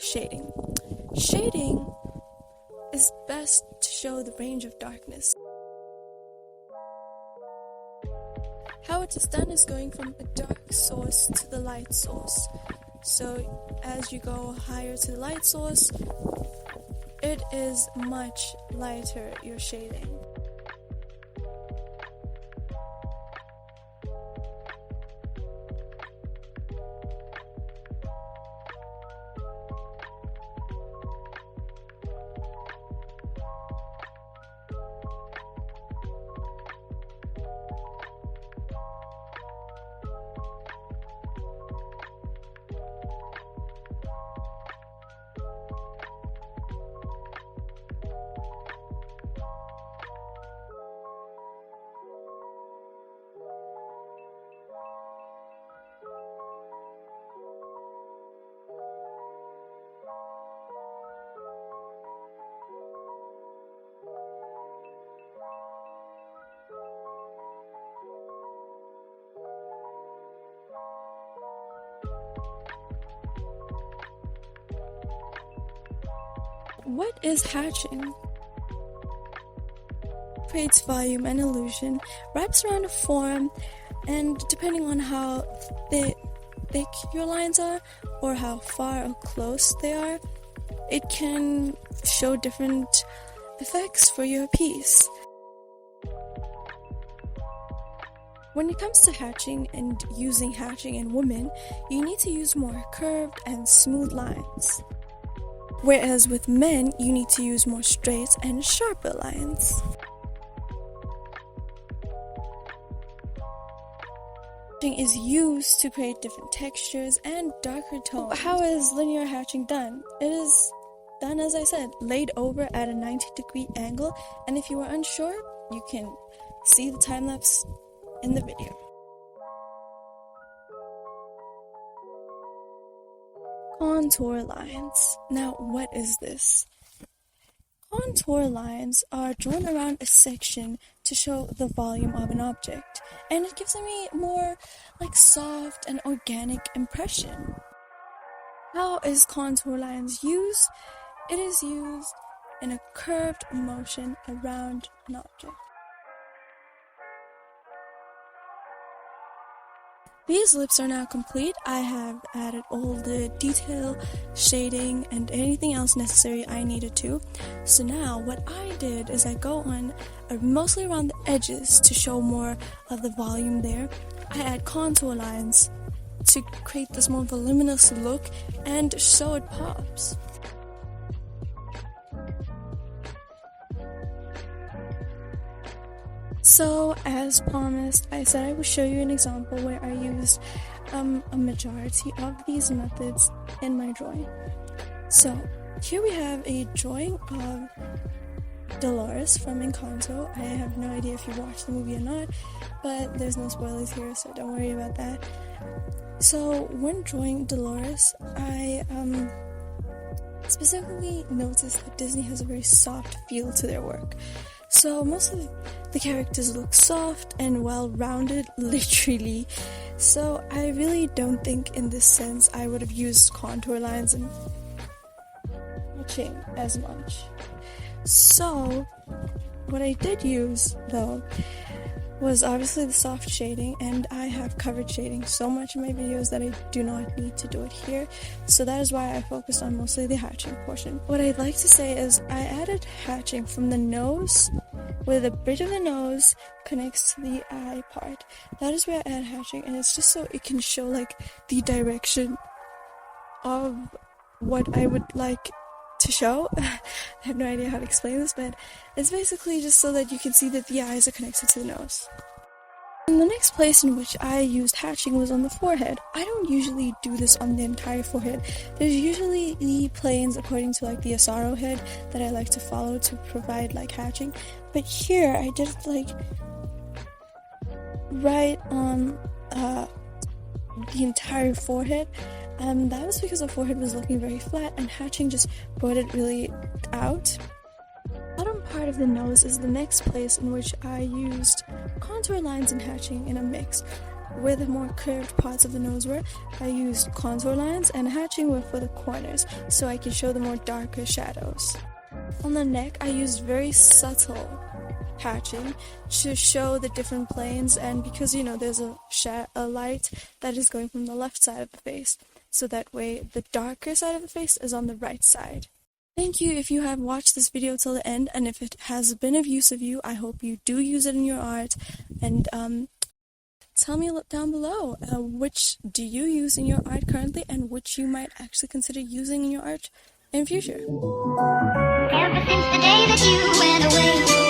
shading. Shading is best to show the range of darkness. How it is done is going from a dark source to the light source. So as you go higher to the light source, it is much lighter, your shading. What is hatching? Creates volume and illusion, wraps around a form, and depending on how thick your lines are or how far or close they are, it can show different effects for your piece. When it comes to hatching and using hatching in women, you need to use more curved and smooth lines. Whereas with men, you need to use more straight and sharper lines. Hatching is used to create different textures and darker tones. How is linear hatching done? It is done, as I said, laid over at a 90-degree angle, and if you are unsure, you can see the time-lapse in the video. Contour lines. Now, what is this? Contour lines are drawn around a section to show the volume of an object, and it gives me more like soft and organic impression. How is contour lines used? It is used in a curved motion around an object. These lips are now complete. I have added all the detail, shading, and anything else necessary I needed to. So now what I did is I go on mostly around the edges to show more of the volume there. I add contour lines to create this more voluminous look and so it pops. So, as promised, I said I would show you an example where I used a majority of these methods in my drawing. So, here we have a drawing of Dolores from Encanto. I have no idea if you watched the movie or not, but there's no spoilers here, so don't worry about that. So, when drawing Dolores, I specifically noticed that Disney has a very soft feel to their work. So most of the characters look soft and well-rounded, literally. So I really don't think in this sense I would have used contour lines and hatching as much. So what I did use, though, was obviously the soft shading, and I have covered shading so much in my videos that I do not need to do it here, so that is why I focused on mostly the hatching portion. What I'd like to say is I added hatching from the nose, where the bridge of the nose connects to the eye part. That is where I add hatching, and it's just so it can show like the direction of what I would like to show. I have no idea how to explain this, but it's basically just so that you can see that the eyes are connected to the nose. And the next place in which I used hatching was on the forehead. I don't usually do this on the entire forehead. There's usually the planes according to like the Asaro head that I like to follow to provide like hatching, but here I did it like right on the entire forehead. That was because the forehead was looking very flat, and hatching just brought it really out. The bottom part of the nose is the next place in which I used contour lines and hatching in a mix. where the more curved parts of the nose were, I used contour lines, and hatching were for the corners, so I could show the more darker shadows. On the neck, I used very subtle hatching to show the different planes, and because there's a light that is going from the left side of the face, so that way the darker side of the face is on the right side. Thank you if you have watched this video till the end, and if it has been of use of you, I hope you do use it in your art, and tell me down below which do you use in your art currently, and which you might actually consider using in your art in future. Ever since the day that you went away,